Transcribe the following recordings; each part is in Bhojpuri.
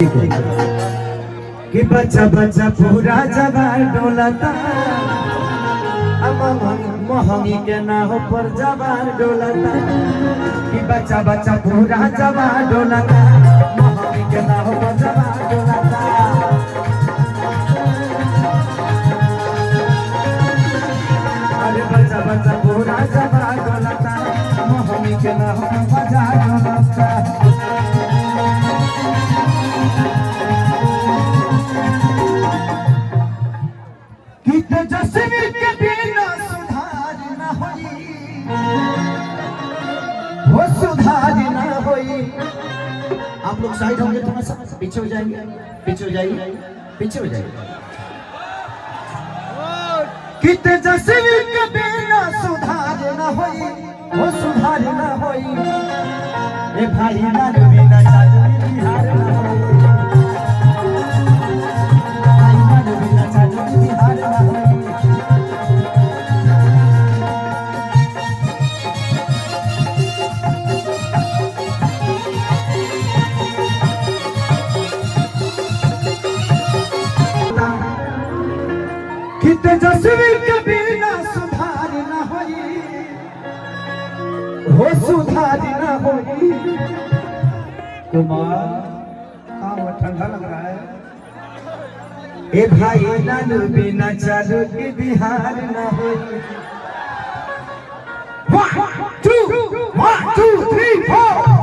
कि बच्चा बच्चा पूरा जवान डोलता मोहनी के ना हो पर जवान डोलता कि बच्चा बच्चा पूरा जवान डोलता मोहनी के ना हो पर जवान डोलता अरे बच्चा बच्चा पूरा जवान डोलता मोहनी के ना हो पर जवान डोलता के बिना सुधार न होई वो सुधार न होई। आप लोग साइड होंगे थोड़ा सा पीछे हो जाएंगे पीछे हो जाइए पीछे हो जाइए कि तेजस्वी के बिना सुधार न होई वो सुधार न होई। ए भाई ना बिना चाचू बिहार न होई भाई ना बिना चाचू बिहार न होई। तेजस्वी के बिना सुधार न होई हो सुधार न होई। कुमार हाँ ठंडा लग रहा है। ए भाई नानू बिना चालू के बिहार न होई। 1 2 3 4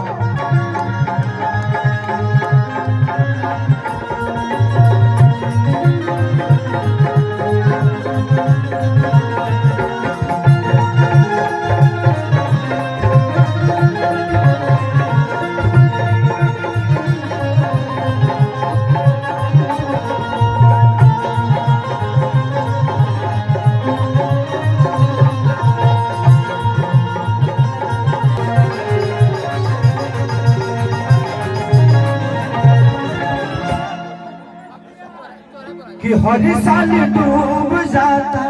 कि हर साल डूब जाता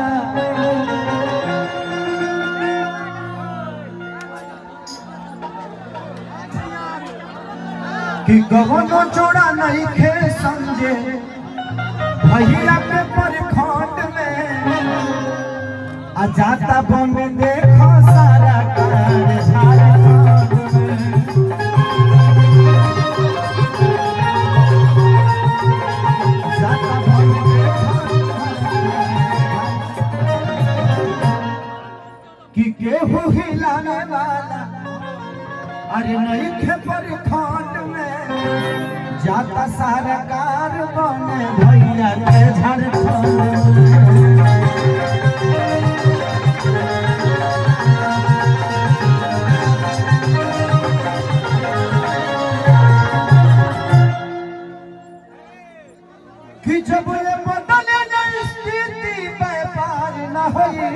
कि कहोनो जोड़ा नहीं खे समझे भैया के परखंड में आ जाता बम देखो सारा कार झारखंड में। कि केहू हिलाने वाला अरे नहीं खे परखंड में जाता सारा कार बने भैया के झारखंड कि जब ये बदले न स्थिति व्यापार न होई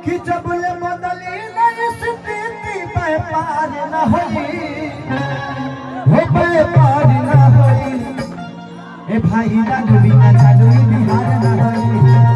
कि जब ये बदली न स्थिति व्यापार न होई वो व्यापार न होई। ए भाई ना बिना चालू बिहार न होई।